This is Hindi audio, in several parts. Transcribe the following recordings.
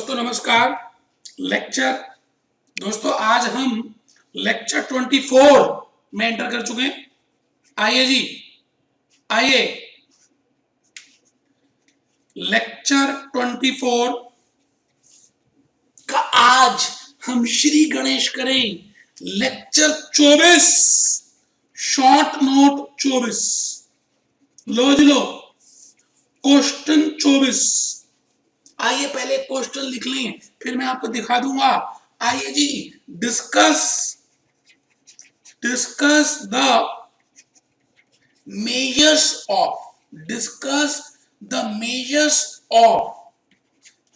दोस्तों नमस्कार। लेक्चर दोस्तों आज हम लेक्चर 24 में एंटर कर चुके हैं। आइए जी, आइए लेक्चर 24 का आज हम श्री गणेश करें। लेक्चर 24 शॉर्ट नोट 24 लो जी लो, क्वेश्चन 24। आइए पहले क्वेश्चन लिख लें, फिर मैं आपको दिखा दूंगा। आइए जी, discuss the measures of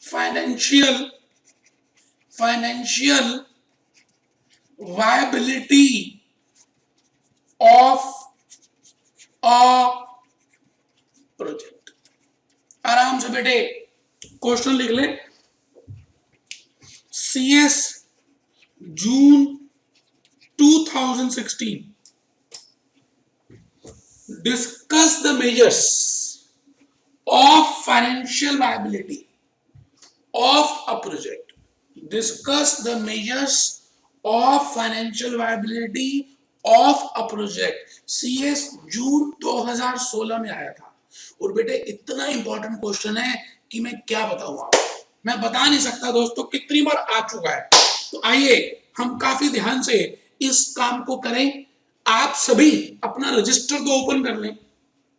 financial viability of a project. आराम से बेटे क्वेश्चन लिख ले। CS June 2016 discuss the measures of financial viability of a project. Discuss the measures of financial viability of a project. CS जून 2016 में आया था। और बेटे इतना इंपॉर्टेंट क्वेश्चन है कि मैं क्या बताऊं आपको, मैं बता नहीं सकता दोस्तों कितनी बार आ चुका है। तो आइए हम काफी ध्यान से इस काम को करें। आप सभी अपना रजिस्टर तो ओपन कर लें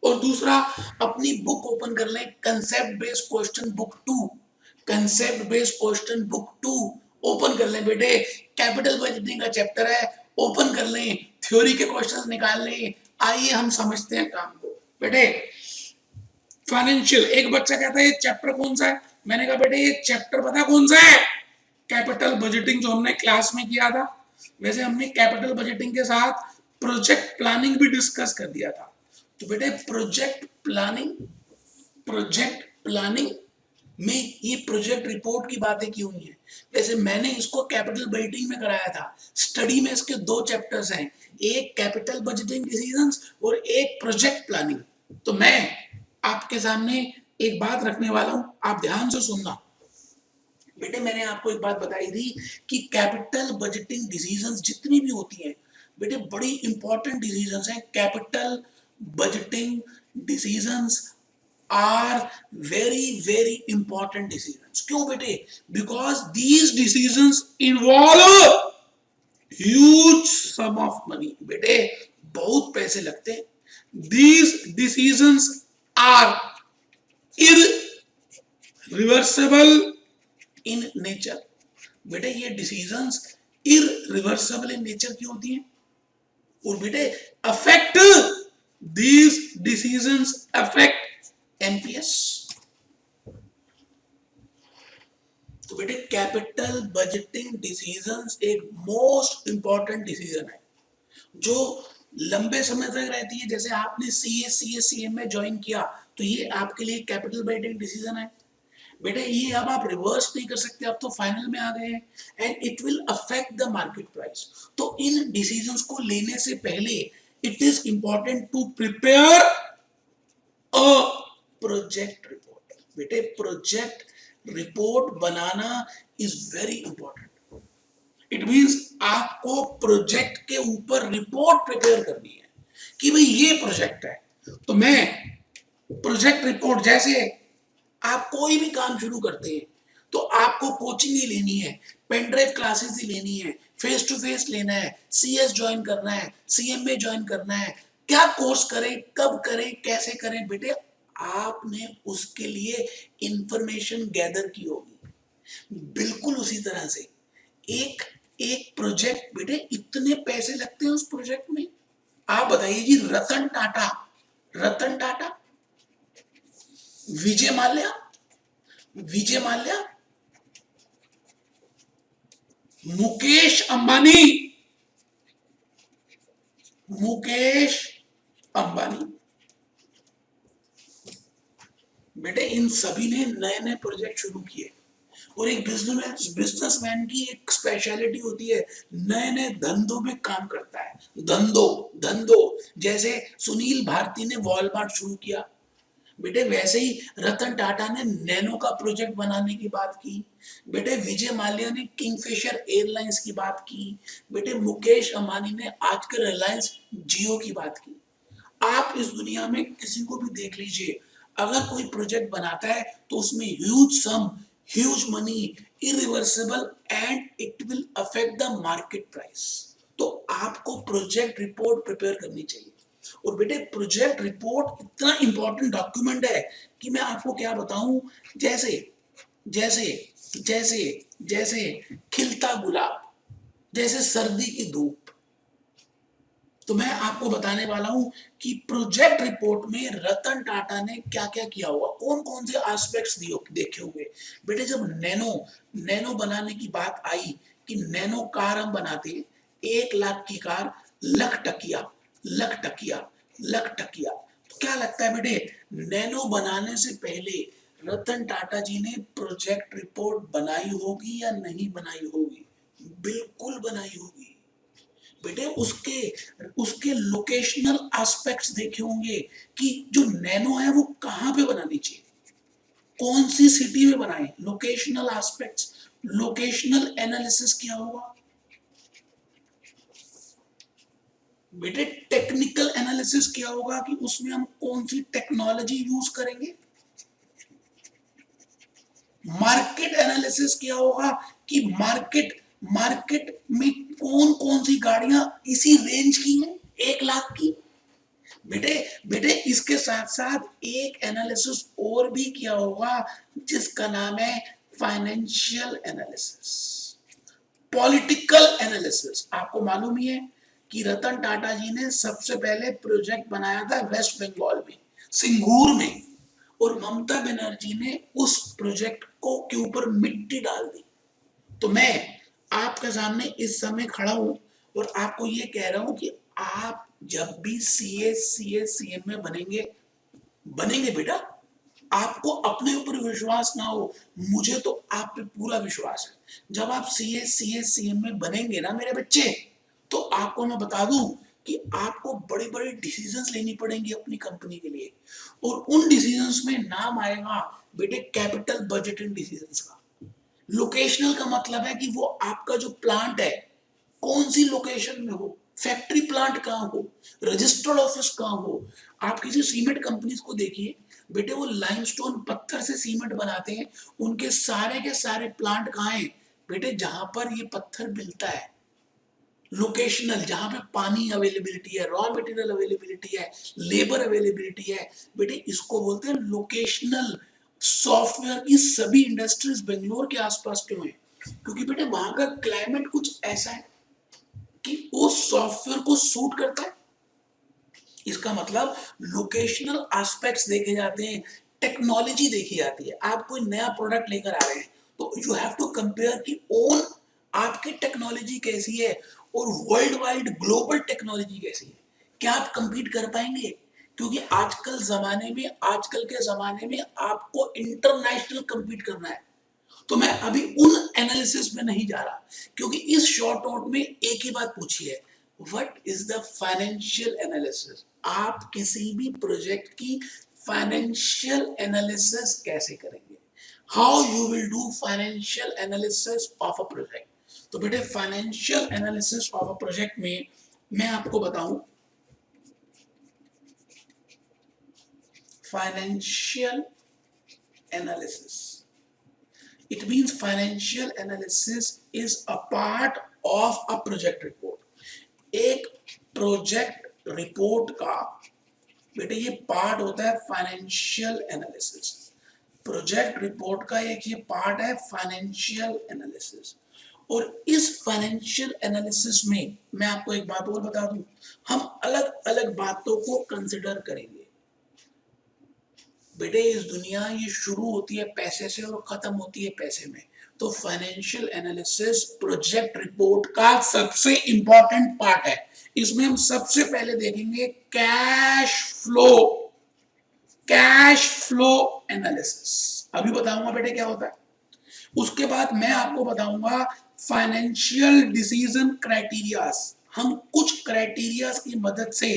और दूसरा अपनी बुक ओपन कर लें, concept based question book 2। Concept based question book 2 open कर लें बेटे। कैपिटल बजटिंग का चैप्टर है, ओपन कर लें, थ्योरी के क्वेश्चंस निकाल लें। आइए हम समझते हैं काम को बेटे। फाइनेंशियल, एक बच्चा कहता है ये चैप्टर कौन सा है? मैंने कहा बेटे ये चैप्टर पता कौन सा है? कैपिटल बजटिंग, जो हमने क्लास में किया था। वैसे हमने कैपिटल बजटिंग के साथ प्रोजेक्ट प्लानिंग भी डिस्कस कर दिया था। तो बेटे प्रोजेक्ट प्लानिंग में ये प्रोजेक्ट रिपोर्ट की बातें की हुई हैं। वैसे मैंने इसको कैपिटल बजटिंग में कराया था। स्टडी में इसके दो चैप्टर्स हैं, एक कैपिटल बजटिंग डिसीजंस और एक प्रोजेक्ट प्लानिंग। तो मैं आपके सामने एक बात रखने वाला हूं, आप ध्यान से सुनना बेटे। मैंने आपको एक बात बताई थी कि कैपिटल बजटिंग डिसीजंस जितनी भी होती हैं बेटे, बड़ी इंपॉर्टेंट डिसीजंस हैं। Capital budgeting decisions are very important decisions. क्यों बेटे? Because these decisions involve huge sum of money. बेटे बहुत पैसे लगते हैं। These decisions are irreversible in nature. बेटे ये डिसीजंस इररिवर्सिबल इन नेचर की होती हैं। और बेटे affect these decisions affect NPS. तो बेटे कैपिटल बजटिंग डिसीजंस एक मोस्ट इंपॉर्टेंट डिसीजन है जो लंबे समय तक रहती है। जैसे आपने सीएम में ज्वाइन किया तो ये आपके लिए कैपिटल बजटिंग डिसीजन है बेटे। ये अब आप रिवर्स नहीं कर सकते, अब तो फाइनल में आ गए हैं। And it will affect the market price. तो इन डिसीजंस को लेने से पहले it is important to prepare a project report. बेटे प्रोजेक्ट रिपोर्ट बनाना is very important. It means आपको प्रोजेक्ट के ऊपर रिपोर्ट प्रिपेयर करनी है कि भाई ये प्रोजेक्ट है। तो मैं प्रोजेक्ट रिपोर्ट, जैसे आप कोई भी काम शुरू करते हैं तो आपको कोचिंग ही लेनी है, पेन ड्राइव क्लासेस ही लेनी है, फेस टू फेस लेना है, सीएस ज्वाइन करना है, सीएमए ज्वाइन करना है। क्या कोर्स करें, कब करें, कैसे करें बेटे, आपने उसके लिए इंफॉर्मेशन गैदर की होगी। बिल्कुल उसी तरह से एक प्रोजेक्ट बेटे, इतने पैसे लगते हैं उस प्रोजेक्ट में। आप बताइए जी, रतन टाटा, विजय माल्या, मुकेश अंबानी, बेटे इन सभी ने नए नए प्रोजेक्ट शुरू किए। और एक बिजनेसमैन की एक स्पेशलिटी होती है, नए नए धंधों में काम करता है। धंधों जैसे सुनील भारती ने वॉलमार्ट शुरू किया, बेटे वैसे ही रतन टाटा ने नैनो का प्रोजेक्ट बनाने की बात की, बेटे विजय माल्या ने किंगफिशर एयरलाइंस की बात की, बेटे मुकेश अंबानी ने आजकल रिलायंस जियो की बात की। आप इस दुनिया में किसी को भी देख लीजिए, अगर कोई प्रोजेक्ट बनाता है तो उसमें huge sum, huge money, irreversible and it will affect the market price. तो आपको प्रोजेक्ट रिपोर्ट प्रिपेयर करनी चाहिए। और बेटे प्रोजेक्ट रिपोर्ट इतना इंपॉर्टेंट डॉक्यूमेंट है कि मैं आपको क्या बताऊं, जैसे जैसे जैसे जैसे खिलता गुलाब, जैसे सर्दी की धूप। तो मैं आपको बताने वाला हूं कि प्रोजेक्ट रिपोर्ट में रतन टाटा ने क्या क्या किया होगा, कौन कौन से एस्पेक्ट्स देखे होंगे। बेटे जब नैनो नैनो बनाने की बात आई कि नैनो कार हम बनाते, 1 लाख की कार, लख टकिया, लख टकिया, लख टकिया। तो क्या लगता है बेटे, नैनो बनाने से पहले रतन टाटा जी ने प्रोजेक्ट रिपोर्ट बनाई होगी या नहीं बनाई होगी? बिल्कुल बनाई होगी। बेटे उसके उसके लोकेशनल एस्पेक्ट्स देखे होंगे कि जो नैनो है वो कहां पे बनानी चाहिए, कौन सी सिटी में बनाए, लोकेशनल एस्पेक्ट्स, लोकेशनल एनालिसिस किया होगा। बेटे टेक्निकल एनालिसिस किया होगा कि उसमें हम कौन सी टेक्नोलॉजी यूज करेंगे। मार्केट एनालिसिस किया होगा कि मार्केट मार्केट में कौन कौन सी गाड़ियां इसी रेंज की हैं, 1 लाख की। बेटे बेटे इसके साथ साथ एक एनालिसिस और भी किया होगा जिसका नाम है फाइनेंशियल एनालिसिस, पॉलिटिकल एनालिसिस। आपको मालूम ही है कि रतन टाटा जी ने सबसे पहले प्रोजेक्ट बनाया था वेस्ट बंगाल में, सिंगूर में, और ममता बनर्जी ने उस प्रोजेक्ट को के ऊपर मिट्टी डाल दी। तो मैं आपके सामने इस समय खड़ा हूं और आपको ये कह रहा हूं कि आप जब भी सीएम में बनेंगे, बनेंगे बेटा, आपको अपने ऊपर विश्वास ना हो, मुझे तो आप पे पूरा विश्वास है। जब आप सीएम में बनेंगे ना मेरे बच्चे, तो आपको मैं बता दूं कि आपको बड़ी बड़ी डिसीजंस लेनी पड़ेंगी अपनी कंपनी के लिए, और उन डिसीजंस में नाम आएगा बेटे कैपिटल बजटिंग डिसीजंस का। लोकेशनल का मतलब है कि वो आपका जो प्लांट है कौन सी लोकेशन में हो, फैक्ट्री प्लांट कहाँ हो, रजिस्टर्ड ऑफिस कहाँ हो। आप किसी सीमेंट कंपनीज को देखिए बेटे, वो लाइमस्टोन पत्थर से सीमेंट बनाते हैं, उनके सारे के सारे प्लांट कहाँ हैं बेटे, जहां पर ये पत्थर मिलता है। लोकेशनल, जहां पे पानी अवेलेबिलिटी है, रॉ मटेरियल अवेलेबिलिटी है, लेबर अवेलेबिलिटी है, बेटे इसको बोलते हैं लोकेशनल। सॉफ्टवेयर की सभी इंडस्ट्रीज बेंगलोर के आसपास क्यों है? क्योंकि बेटे वहां का क्लाइमेट कुछ ऐसा है कि वो सॉफ्टवेयर को सूट करता है। इसका मतलब लोकेशनल एस्पेक्ट्स देखे जाते हैं, टेक्नोलॉजी देखी जाती है। आप कोई नया प्रोडक्ट लेकर आ रहे हैं तो यू हैव टू कंपेयर कि ओन आपकी टेक्नोलॉजी कैसी है और वर्ल्ड वाइड ग्लोबल टेक्नोलॉजी कैसी है। क्या आप कंपीट कर पाएंगे? क्योंकि आजकल के जमाने में आपको इंटरनेशनल कंपीट करना है। तो मैं अभी उन एनालिसिस में नहीं जा रहा, क्योंकि इस शॉर्ट नोट में एक ही बात पूछी है, what is the financial analysis. आप किसी भी प्रोजेक्ट की फाइनेंशियल एनालिसिस कैसे करेंगे, how you will do financial analysis of a project. तो बेटे financial analysis of a project में मैं आपको बताऊं, financial analysis, it means financial analysis is a part of a project report। एक प्रोजेक्ट रिपोर्ट का बेटे ये पार्ट होता है फाइनेंशियल एनालिसिस। प्रोजेक्ट रिपोर्ट का एक ये पार्ट है फाइनेंशियल एनालिसिस। और इस फाइनेंशियल एनालिसिस में मैं आपको एक बात और बता दूं, हम अलग अलग बातों को कंसिडर करेंगे। बेटे इस दुनिया ये शुरू होती है पैसे से और खत्म होती है पैसे में। तो फाइनेंशियल एनालिसिस प्रोजेक्ट रिपोर्ट का सबसे इंपॉर्टेंट पार्ट है। इसमें हम सबसे पहले देखेंगे cash flow, cash flow analysis. अभी बताऊंगा बेटे क्या होता है। उसके बाद मैं आपको बताऊंगा फाइनेंशियल डिसीजन क्राइटेरियाज। हम कुछ क्राइटेरियाज की मदद से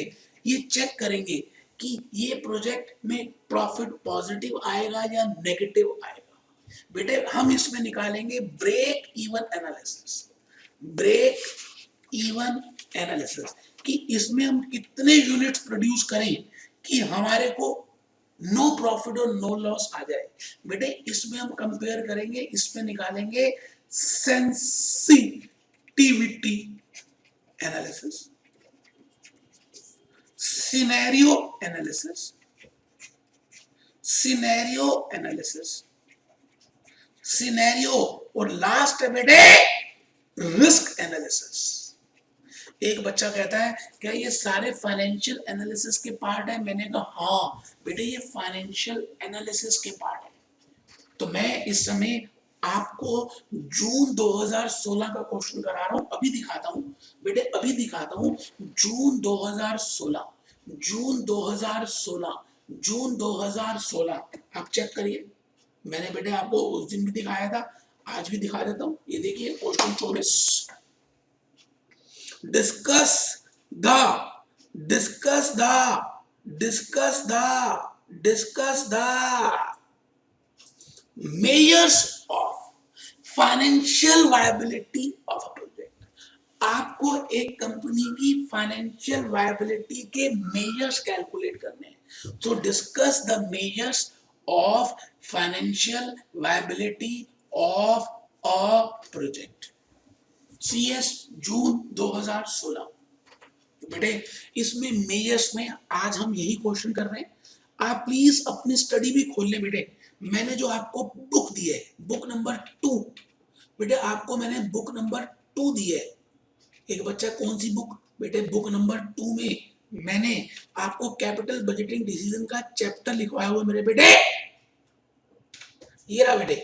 ये चेक करेंगे कि ये प्रोजेक्ट में प्रॉफिट पॉजिटिव आएगा या नेगेटिव आएगा। बेटे हम इसमें निकालेंगे break even analysis, break even analysis कि इसमें हम कितने यूनिट्स प्रोड्यूस करें कि हमारे को नो प्रॉफिट और नो लॉस आ जाए। बेटे इसमें हम कंपेयर करेंगे, इसमें निकालेंगे sensitivity analysis, scenario analysis, scenario analysis, scenario और लास्ट है बेटे रिस्क एनालिसिस। एक बच्चा कहता है क्या ये सारे फाइनेंशियल एनालिसिस के पार्ट है? मैंने कहा हाँ बेटे ये फाइनेंशियल एनालिसिस के पार्ट है। तो मैं इस समय आपको जून 2016 का क्वेश्चन करा रहा हूं, अभी दिखाता हूं बेटे, अभी दिखाता हूं। जून 2016, जून 2016, जून 2016 आप चेक करिए। मैंने बेटे आपको उस दिन भी दिखाया था, आज भी दिखा देता हूं। ये देखिए question 24, discuss the measures of financial viability of a project। आपको एक कंपनी की फाइनेंशियल वायबिलिटी के मेजर्स कैलकुलेट करने हैं। तो discuss the measures of financial viability of a project, CS जून 2016। तो बेटे इसमें मेजर्स में आज हम यही क्वेश्चन कर रहे हैं। आप प्लीज अपनी स्टडी भी खोल लें बेटे। मैंने जो आपको बुक दी है, बुक नंबर 2, बेटे आपको मैंने बुक नंबर 2 दी है। एक बच्चा कौन सी बुक? बेटे बुक नंबर 2 में मैंने आपको कैपिटल बजटिंग डिसीजन का चैप्टर लिखवाया हुआ मेरे बेटे, ये रहा बेटे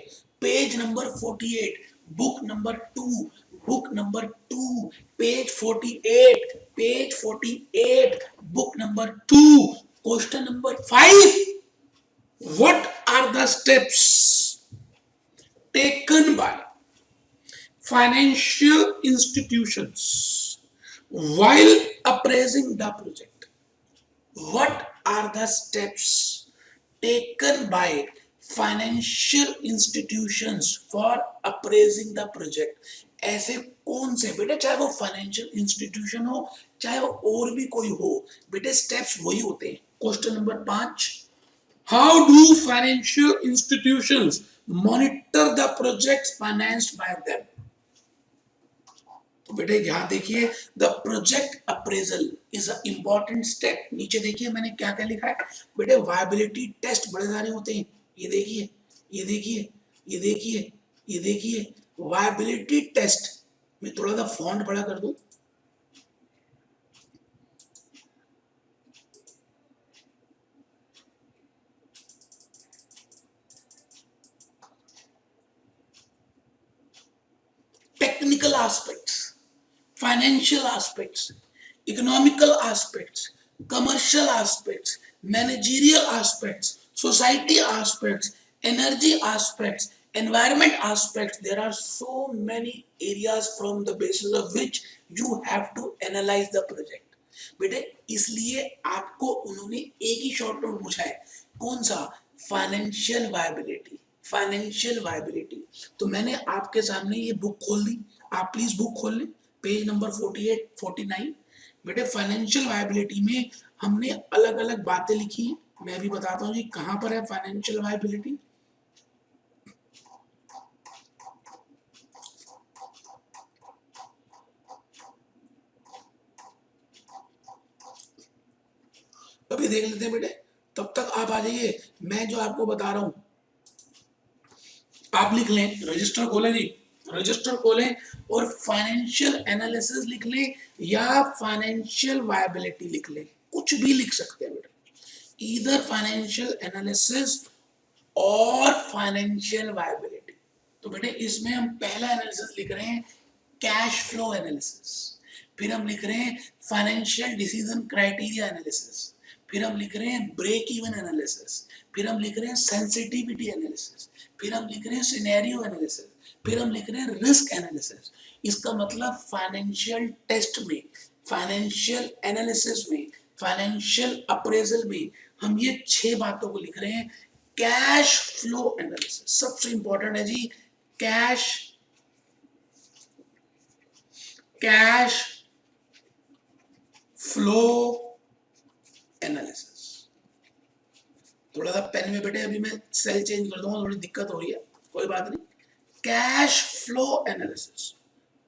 page number 48, book number 2, book number 2, page 48, page 48, book number 2, question number 5। What are the steps taken by financial institutions while appraising the project? What are the steps taken by financial institutions for appraising the project? ऐसे कौन से बेटे, चाहे वो फाइनेंशियल इंस्टीट्यूशन हो चाहे वो और भी कोई हो, बेटे स्टेप्स वही होते हैं। Question number 5, how do financial institutions monitor the projects financed by them? तो बेटे यहां देखिए the project appraisal is a important step. नीचे देखिए मैंने क्या क्या लिखा है बेटे, वायबिलिटी टेस्ट बड़े सारे होते हैं। ये देखिए, ये देखिए, ये देखिए, ये देखिए वायबिलिटी टेस्ट। मैं थोड़ा सा फॉन्ट बड़ा कर दूं, technical aspects, financial aspects, economical aspects, commercial aspects, managerial aspects, society aspects, energy aspects, environment aspects. There are so many areas from the basis of which you have to analyze the project. बेटे इसलिए आपको उन्होंने एक ही शॉर्ट नोट पूछा है, कौन सा? Financial viability, financial viability. तो मैंने आपके सामने ये बुक खोल दी, आप प्लीज बुक खोल लें, पेज नंबर 48, 49। बेटे फाइनेंशियल वायबिलिटी में हमने अलग अलग बातें लिखी हैं। मैं भी बताता हूँ जी कहां पर है फाइनेंशियल वायबिलिटी। अभी देख लेते हैं बेटे, तब तक आप आ जाइए। मैं जो आपको बता रहा हूं आप लिख लें, रजिस्टर खोलें जी, रजिस्टर खोलें और फाइनेंशियल एनालिसिस लिख लें या फाइनेंशियल वायबिलिटी लिख लें, कुछ भी लिख सकते हैं बेटा, ईदर फाइनेंशियल एनालिसिस और फाइनेंशियल वायबिलिटी। तो बेटे इसमें हम पहला एनालिसिस लिख रहे हैं कैश फ्लो एनालिसिस, फिर हम लिख रहे हैं फाइनेंशियल डिसीजन क्राइटेरिया एनालिसिस, फिर हम लिख रहे हैं ब्रेक इवन एनालिसिस, फिर हम लिख रहे हैं सेंसिटिविटी एनालिसिस, फिर हम लिख रहे हैं सिनेरियो एनालिसिस, फिर हम लिख रहे हैं रिस्क एनालिसिस। इसका मतलब फाइनेंशियल टेस्ट में, फाइनेंशियल एनालिसिस में, फाइनेंशियल अप्रेजल में हम ये 6 बातों को लिख रहे हैं। कैश फ्लो एनालिसिस सबसे इंपॉर्टेंट है जी। Cash flow analysis. थोड़ा सा पेन में बेटे अभी मैं सेल चेंज कर दूंगा, थोड़ी दिक्कत हो रही है, कोई बात नहीं। Cash flow analysis,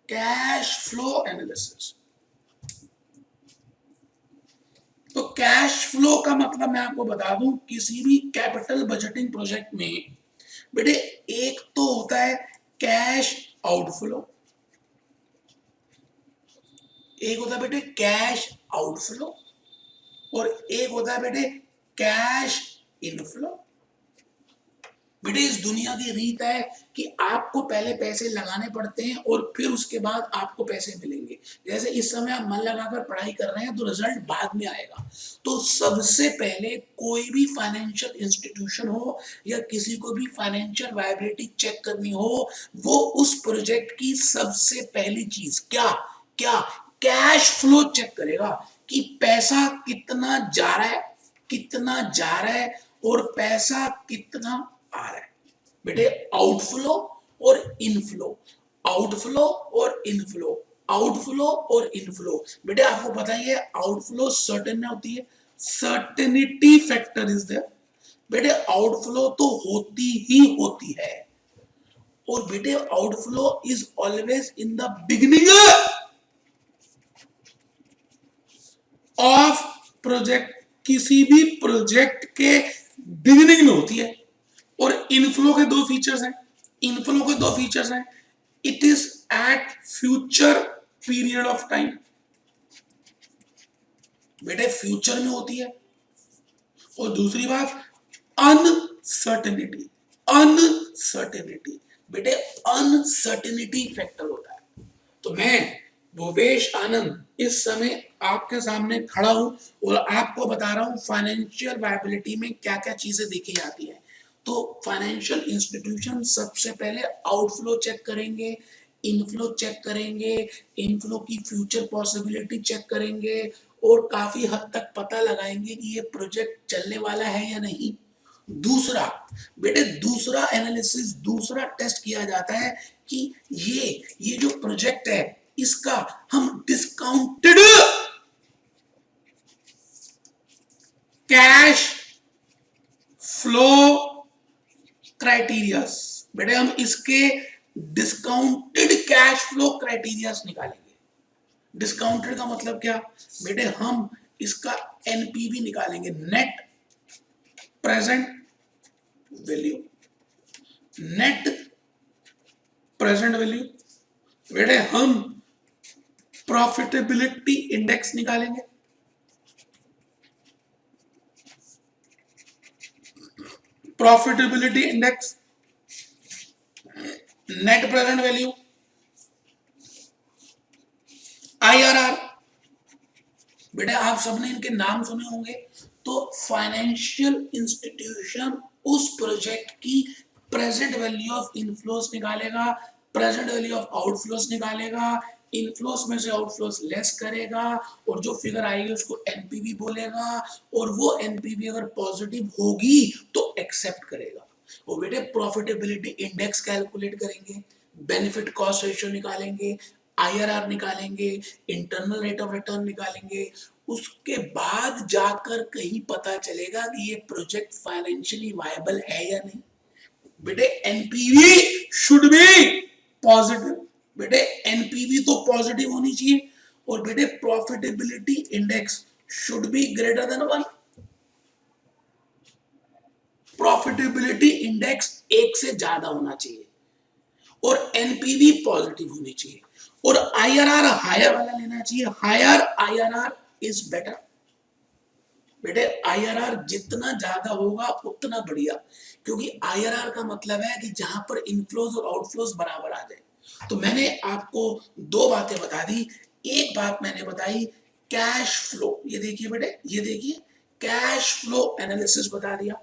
cash flow analysis. तो कैश फ्लो का मतलब मैं आपको बता दूं, किसी भी कैपिटल बजटिंग प्रोजेक्ट में बेटे एक तो होता है कैश आउटफ्लो, एक होता है बेटे कैश आउटफ्लो, और एक होता है बेटे कैश इनफ्लो। बेटे इस दुनिया की रीत है कि आपको पहले पैसे लगाने पड़ते हैं और फिर उसके बाद आपको पैसे मिलेंगे। जैसे इस समय आप मन लगाकर पढ़ाई कर रहे हैं तो रिजल्ट बाद में आएगा। तो सबसे पहले कोई भी फाइनेंशियल इंस्टीट्यूशन हो या किसी को भी फाइनेंशियल वायबिलिटी चेक करनी हो, वो उस प्रोजेक्ट की सबसे पहली चीज क्या क्या कैश फ्लो चेक करेगा कि पैसा कितना जा रहा है, कितना जा रहा है और पैसा कितना आ रहा है। बेटे आउटफ्लो और इनफ्लो, आउटफ्लो और इनफ्लो, आउटफ्लो और इनफ्लो। बेटे आपको पता ही है आउटफ्लो सर्टेन में होती है, सर्टेनिटी फैक्टर इज देयर। बेटे आउटफ्लो तो होती ही होती है, और बेटे outflow is always in the beginning of project. किसी भी प्रोजेक्ट के बिगिनिंग में होती है। और इनफ्लो के दो फीचर्स हैं, इनफ्लो के दो फीचर्स हैं। It is eight future period of time, बेटे फ्यूचर में होती है। और दूसरी बात अनसर्टेनिटी, अनसर्टेनिटी बेटे अनसर्टेनिटी फैक्टर होता है। तो मैं भूपेश आनंद इस समय आपके सामने खड़ा हूं और आपको बता रहा हूं फाइनेंशियल वायबिलिटी में क्या क्या चीजें देखी जाती है। तो फाइनेंशियल इंस्टीट्यूशन सबसे पहले आउटफ्लो चेक करेंगे, इनफ्लो चेक करेंगे, इनफ्लो की फ्यूचर पॉसिबिलिटी चेक करेंगे, और काफी हद तक पता लगाएंगे कि ये प्रोजेक्ट चलने वाला है या नहीं। दूसरा बेटे, दूसरा एनालिसिस, दूसरा टेस्ट किया जाता है कि ये जो प्रोजेक्ट है इसका हम डिस्काउंटेड कैश फ्लो क्राइटेरियास, बेटे हम इसके डिस्काउंटेड कैश फ्लो क्राइटेरियास निकालेंगे। डिस्काउंटेड का मतलब क्या बेटे, हम इसका एनपीवी निकालेंगे, net present value, net present value. बेटे हम प्रॉफिटेबिलिटी इंडेक्स निकालेंगे, profitability index, net present value, IRR. बेटे आप सबने इनके नाम सुने होंगे। तो फाइनेंशियल इंस्टीट्यूशन उस प्रोजेक्ट की प्रेजेंट वैल्यू ऑफ इनफ्लोस निकालेगा, प्रेजेंट वैल्यू ऑफ आउटफ्लोस निकालेगा, इनफ्लोस में से आउटफ्लोस लेस करेगा, और जो फिगर आएगी उसको एनपीवी बोलेगा, और वो एनपीवी अगर पॉजिटिव होगी तो एक्सेप्ट करेगा। और बेटे प्रॉफिटेबिलिटी इंडेक्स कैलकुलेट करेंगे, बेनिफिट कॉस्ट रेशियो निकालेंगे, आईआरआर निकालेंगे, इंटरनल रेट ऑफ रिटर्न निकालेंगे। उसके बाद जाकर कहीं पता चलेगा कि ये प्रोजेक्ट फाइनेंशियली वायबल है या नहीं। बेटे एनपीवी शुड बी पॉजिटिव, बेटे एनपीवी तो पॉजिटिव होनी चाहिए, और बेटे profitability index should be greater than 1। Profitability index 1 से ज्यादा होना चाहिए, और एनपीवी पॉजिटिव होनी चाहिए, और आईआरआर हायर वाला लेना चाहिए। Higher IRR is better. बेटे आईआरआर जितना ज्यादा होगा उतना बढ़िया, क्योंकि आईआरआर का मतलब है कि जहां पर इनफ्लोज और आउटफ्लोज बराबर आ जाए। तो मैंने आपको दो बातें बता दी। एक बात मैंने बताई कैश फ्लो, ये देखिए बेटे, ये देखिए कैश फ्लो एनालिसिस बता दिया,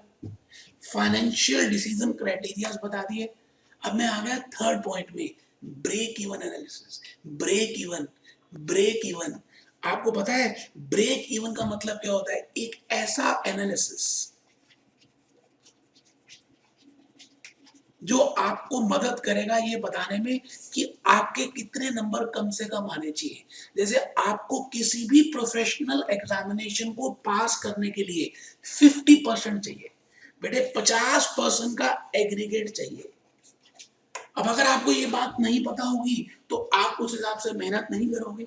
फाइनेंशियल डिसीजन क्राइटेरिया बता दिए। अब मैं आ गया थर्ड पॉइंट में, break even analysis. Break even, break even आपको पता है ब्रेक इवन का मतलब क्या होता है? एक ऐसा एनालिसिस जो आपको मदद करेगा ये बताने में कि आपके कितने नंबर कम से कम आने चाहिए। जैसे आपको किसी भी प्रोफेशनल एग्जामिनेशन को पास करने के लिए 50% चाहिए, बेटे 50% का एग्रीगेट चाहिए। अब अगर आपको ये बात नहीं पता होगी तो आप उस हिसाब से मेहनत नहीं करोगे।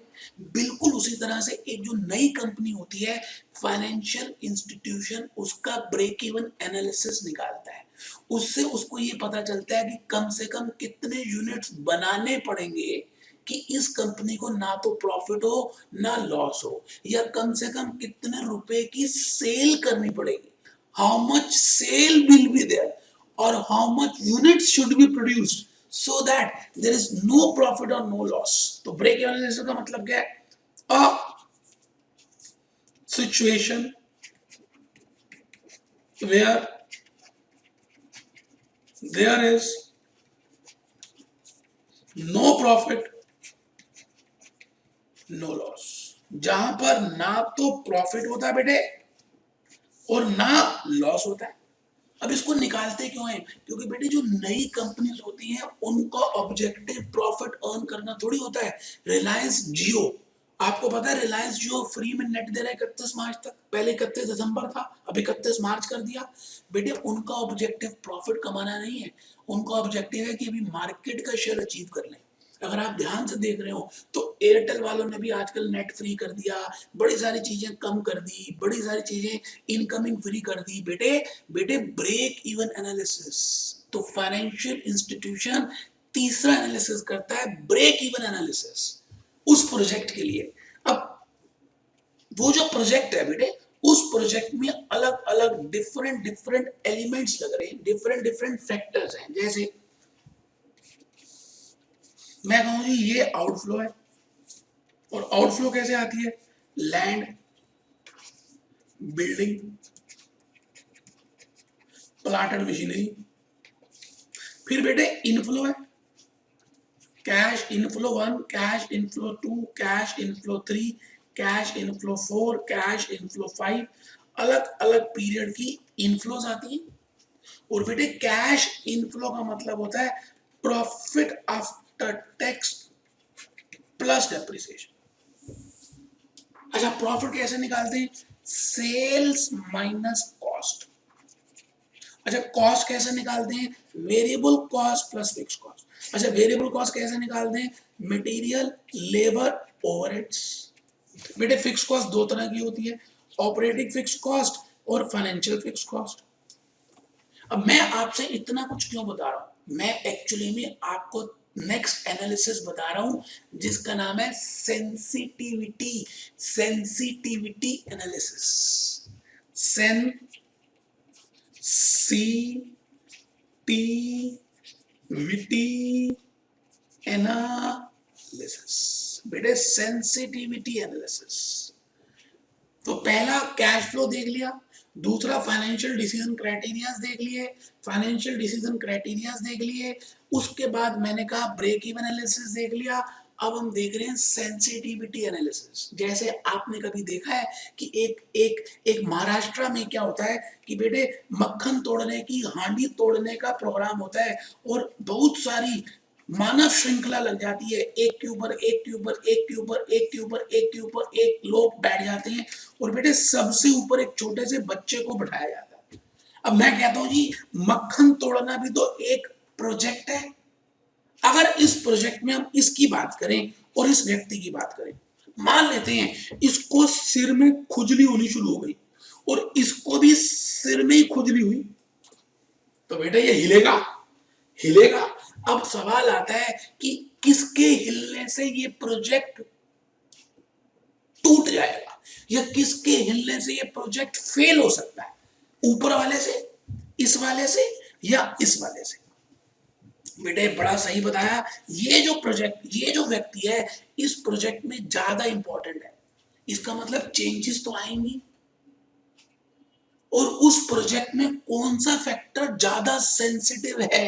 बिल्कुल उसी तरह से एक जो नई कंपनी होती है, फाइनेंशियल इंस्टीट्यूशन उसका ब्रेक इवन एनालिसिस निकालता है। उससे उसको ये पता चलता है कि कम से कम कितने यूनिट्स बनाने पड़ेंगे कि इस कंपनी को ना तो प्रॉफिट हो ना लॉस हो, या कम से कम कितने रुपए की सेल करनी पड़ेगी, how much sale will be there और how much units should be produced so that there is no profit or no loss। तो ब्रेक इवन एनालिसिस का मतलब क्या है? A situation where there is no profit no loss, जहां पर ना तो प्रॉफिट होता है बेटे और ना लॉस होता है। अब इसको निकालते क्यों है? क्योंकि बेटे जो नई कंपनीज होती हैं उनका ऑब्जेक्टिव प्रॉफिट अर्न करना थोड़ी होता है। रिलायंस जियो, आपको पता है रिलायंस जियो फ्री में नेट दे रहा है 31 मार्च तक। पहले 31 दिसंबर था, अब 31 मार्च कर दिया। बेटे उनका ऑब्जेक्टिव प्रॉफिट कमाना नहीं है, उनका ऑब्जेक्टिव है कि अभी मार्केट का शेयर अचीव कर लें। अगर आप ध्यान से देख रहे हो तो एयरटेल वालों ने भी आजकल नेट फ्री कर दिया, बड़ी सारी चीजें कम कर दी, बड़ी सारी चीजें इनकमिंग फ्री कर दी। बेटे बेटे ब्रेक इवन एनालिसिस तो फाइनेंशियल इंस्टीट्यूशन तीसरा एनालिसिस करता है, ब्रेक इवन एनालिसिस उस प्रोजेक्ट के लिए। अब वो जो प्रोजेक्ट है बेटे, उस प्रोजेक्ट में अलग अलग डिफरेंट डिफरेंट एलिमेंट्स लग रहे हैं, डिफरेंट डिफरेंट फैक्टर्स हैं। जैसे मैं कहूं जी ये आउटफ्लो है, और आउटफ्लो कैसे आती है? Land, building, plant and machinery. फिर बेटे इनफ्लो है, cash inflow 1, cash inflow 2, cash inflow 3, cash inflow 4, cash inflow 5। अलग अलग पीरियड की इनफ्लोज आती हैं। और बेटे कैश इनफ्लो का मतलब होता है profit after tax plus depreciation. अच्छा प्रॉफिट कैसे निकालते हैं? Sales minus cost. अच्छा कॉस्ट कैसे निकालते हैं? Variable cost plus fix cost. अच्छा वेरिएबल कॉस्ट कैसे निकालते हैं? Material, labour, overheads. बेटे फिक्स कॉस्ट दो तरह की होती है, ऑपरेटिंग फिक्स कॉस्ट और फाइनेंशियल फिक्स कॉस्ट। अब मैं आपसे इतना कुछ क्यों बता रहा हूं? मैं एक्चुअली में आपको नेक्स्ट एनालिसिस बता रहा हूं जिसका नाम है sensitivity, sensitivity analysis. Sensitivity analysis, बेटे सेंसिटिविटी एनालिसिस। तो पहला कैश फ्लो देख लिया, दूसरा फाइनेंशियल डिसीजन क्राइटेरियाज देख लिए, फाइनेंशियल डिसीजन क्राइटेरियाज देख लिए, उसके बाद मैंने कहा ब्रेक इवन एनालिसिस देख लिया। अब हम देख रहे हैं सेंसिटिविटी एनालिसिस। जैसे आपने कभी देखा है कि एक एक एक महाराष्ट्र में क्या होता है कि बेटे मक्खन तोड़ने की हांडी तोड़ने का प्रोग्राम होता है, और बहुत सारी मानव श्रृंखला लग जाती है, एक के ऊपर एक के ऊपर एक के ऊपर एक के ऊपर एक के ऊपर एक लोग बैठ जाते हैं, और बेटे सबसे ऊपर एक छोटे से बच्चे को बैठाया जाता है। अब मैं कहता हूं जी मक्खन तोड़ना भी तो एक प्रोजेक्ट है। अगर इस प्रोजेक्ट में हम इसकी बात करें और इस व्यक्ति की बात करें, मान लेते हैं इसको सिर में खुजली होनी शुरू हो गई और इसको भी सिर में ही खुजली हुई, तो बेटा ये हिलेगा, हिलेगा। अब सवाल आता है कि किसके हिलने से ये प्रोजेक्ट टूट जाएगा, या किसके हिलने से ये प्रोजेक्ट फेल हो सकता है? ऊपर वाले से, इस वाले से, या इस वाले से? बेटे बड़ा सही बताया। ये जो प्रोजेक्ट, ये जो व्यक्ति है इस प्रोजेक्ट में ज्यादा इंपॉर्टेंट है, इसका मतलब चेंजेस तो आएंगी। और उस प्रोजेक्ट में कौन सा फैक्टर ज्यादा सेंसिटिव है,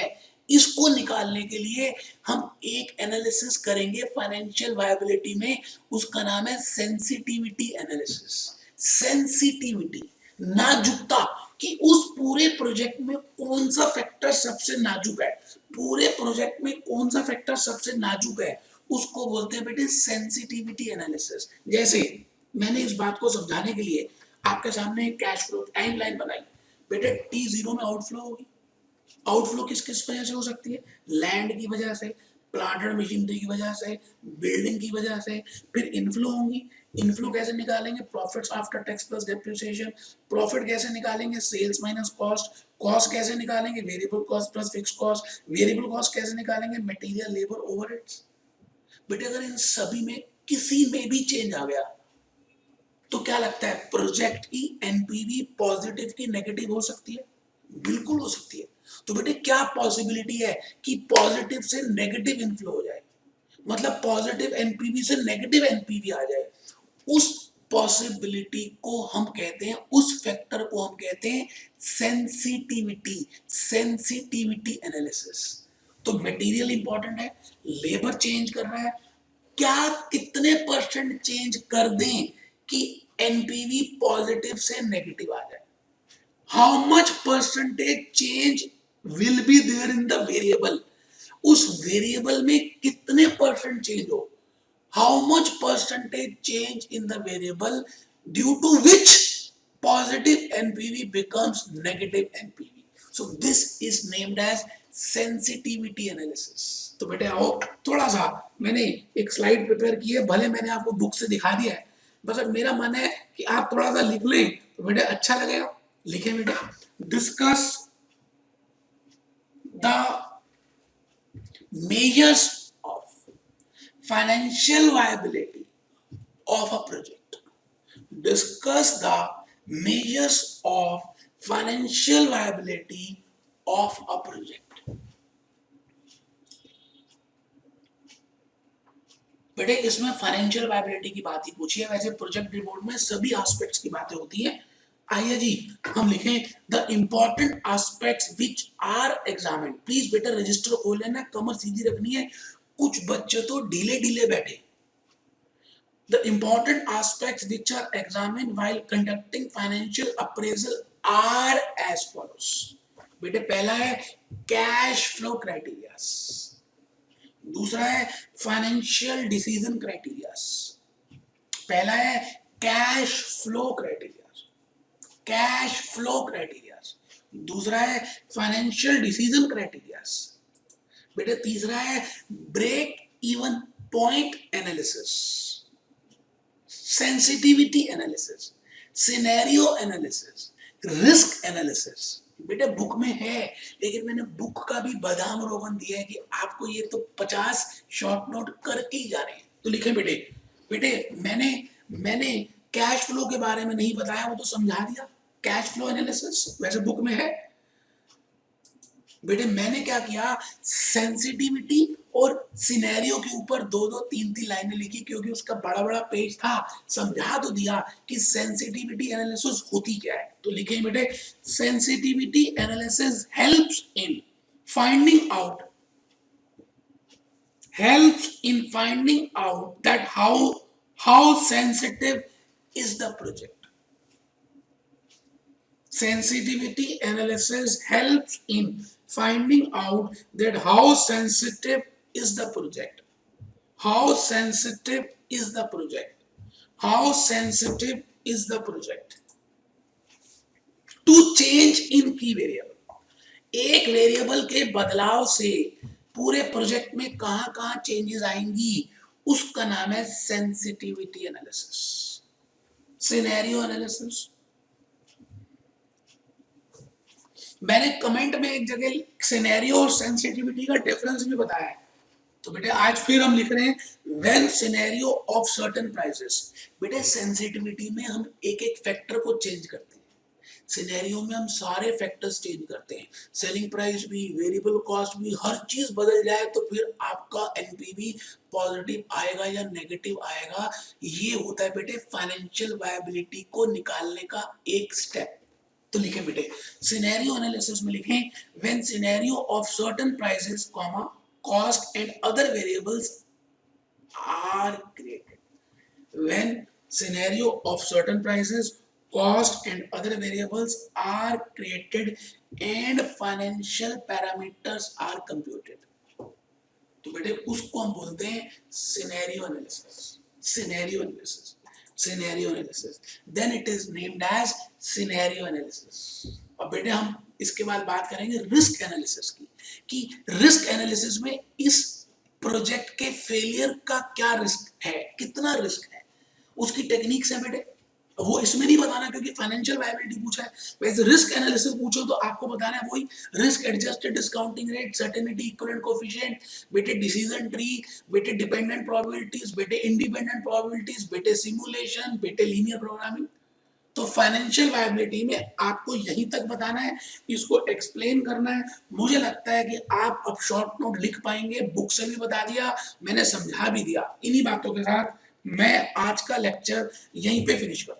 इसको निकालने के लिए हम एक एनालिसिस करेंगे फाइनेंशियल वायबिलिटी में, उसका नाम है सेंसिटिविटी एनालिसिस। सेंसिटिविटी, नाजुकता, कि उस पूरे प्रोजेक्ट में कौन सा फैक्टर सबसे नाजुक है, पूरे प्रोजेक्ट में कौन सा फैक्टर सबसे नाजुक है, उसको बोलते हैं बेटे सेंसिटिविटी एनालिसिस। जैसे मैंने इस बात को समझाने के लिए आपके सामने एक कैश फ्लो टाइमलाइन बनाई। बेटे T0 में आउटफ्लो होगी। आउटफ्लो किस किस वजह से हो सकती है? लैंड की वजह से, प्लांट एंड मशीनरी की वजह से, बिल्डिंग की वजह से। फिर इनफ्लो होंगी। इनफ्लो कैसे निकालेंगे? Profits after tax plus depreciation. Profit कैसे निकालेंगे? Sales minus cost. कॉस्ट कैसे निकालेंगे? Variable cost plus fix cost. Variable cost कैसे निकालेंगे? Material, labour, overheads. बेटे अगर इन सभी में किसी में भी चेंज आ गया तो क्या लगता है प्रोजेक्ट की एनपीवी पॉजिटिव की नेगेटिव हो सकती है? बिल्कुल हो सकती है। तो बेटे क्या पॉसिबिलिटी है कि पॉजिटिव से नेगेटिव इनफ्लो हो जाए, मतलब पॉजिटिव एनपीवी से नेगेटिव एनपीवी आ जाए? उस पॉसिबिलिटी को हम कहते हैं, उस फैक्टर को हम कहते हैं सेंसिटिविटी। Sensitivity analysis. तो मटेरियल इंपॉर्टेंट है, लेबर चेंज कर रहा है, क्या कितने परसेंट चेंज कर दें कि एनपीवी पॉजिटिव से नेगेटिव आ जाए? How much percentage change will be there in the variable, उस वेरिएबल में कितने परसेंट चेंज हो, how much percentage change in the variable due to which positive NPV becomes negative NPV. So this is named as sensitivity analysis. तो बेटे आओ थोड़ा सा, मैंने एक स्लाइड प्रिपेयर की है, भले मैंने आपको बुक से दिखा दिया है, बस अब मेरा मन है कि आप थोड़ा सा लिख लें तो बेटे अच्छा लगेगा। लिखें बेटे, discuss the measures of financial viability of a project. Discuss the measures of financial viability of a project. बेटे इसमें फाइनेंशियल वायबिलिटी की बात ही पूछी है, वैसे प्रोजेक्ट रिपोर्ट में सभी एस्पेक्ट्स की बातें होती हैं। आइए जी हम लिखें the important aspects which are examined. Please बेटा रजिस्टर खोल लेना, कमर सीधी रखनी है, कुछ बच्चे तो ढीले ढीले बैठे। The important aspects which are examined while conducting financial appraisal are as follows. बेटे पहला है कैश फ्लो क्राइटेरियाज, दूसरा है फाइनेंशियल डिसीजन क्राइटेरियाज। पहला है cash flow criterias, cash flow criterias. दूसरा है फाइनेंशियल डिसीजन क्राइटेरियाज। बेटे तीसरा है break even point analysis, sensitivity analysis, scenario analysis, risk analysis. बेटे बुक में है, लेकिन मैंने बुक का भी बादाम रोगन दिया है कि आपको ये तो 50 शॉर्ट नोट करके ही जाने हैं। तो लिखें बेटे, बेटे मैंने मैंने कैश फ्लो के बारे में नहीं बताया, वो तो समझा दिया, कैश फ्लो एनालिसिस वैसे बुक में है। बेटे मैंने क्या किया, सेंसिटिविटी और सिनेरियो के ऊपर दो दो तीन तीन लाइनें लिखी, क्योंकि उसका बड़ा बड़ा पेज था, समझा तो दिया कि सेंसिटिविटी एनालिसिस होती क्या है। तो लिखें बेटे, sensitivity analysis helps in finding out, helps in finding out that how sensitive is the project. Sensitivity analysis helps in finding out that how sensitive is the project, how sensitive is the project, how sensitive is the project to change in key variable. एक वेरिएबल के बदलाव से पूरे प्रोजेक्ट में कहां चेंजेस आएंगी, उसका नाम है सेंसिटिविटी एनालिसिस, सिनेरियो एनालिसिस। मैंने कमेंट में एक जगह सिनेरियो और सेंसिटिविटी का डिफरेंस भी बताया है, तो बेटे आज फिर हम लिख रहे हैं when scenario of certain prices. बेटे सेंसिटिविटी में हम एक एक फैक्टर को चेंज करते हैं, सिनेरियो में हम सारे फैक्टर्स चेंज करते हैं, सेलिंग प्राइस भी, वेरिएबल कॉस्ट भी, हर चीज बदल जाए तो फिर आपका एनपीवी पॉजिटिव आएगा या नेगेटिव आएगा। ये होता है बेटे फाइनेंशियल वायबिलिटी को निकालने का एक स्टेप। तो लिखें बेटे, सिनेरियो एनालिसिस में लिखें when scenario of certain prices comma cost and other variables are created. When scenario of certain prices cost and other variables are created and financial parameters are computed। तो बेटे उसको हम बोलते हैं scenario analysis. Scenario analysis, scenario analysis, then it is named as scenario analysis. और बेटे हम इसके बाद बात करेंगे रिस्क एनालिसिस की, कि रिस्क एनालिसिस में इस प्रोजेक्ट के फेलियर का क्या रिस्क है, कितना रिस्क है, उसकी टेक्निक्स है बेटे। वो इसमें नहीं बताना क्योंकि फाइनेंशियल वायबिलिटी पूछा है, वैसे रिस्क एनालिसिस पूछो तो आपको बताना है वही risk adjusted discounting rate, certainty equivalent coefficient, बेटे डिसीजन ट्री, बेटे डिपेंडेंट प्रोबेबिलिटीज, बेटे इंडिपेंडेंट प्रोबेबिलिटीज, बेटे सिमुलेशन, बेटे लीनियर प्रोग्रामिंग। तो फाइनेंशियल वायबिलिटी में आपको यहीं तक बताना है, इसको एक्सप्लेन करना है। मुझे लगता है कि आप अब शॉर्ट नोट लिख पाएंगे, बुक से भी बता दिया मैंने, समझा भी दिया। इन्हीं बातों के साथ मैं आज का लेक्चर यहीं पे फिनिश करता हूं।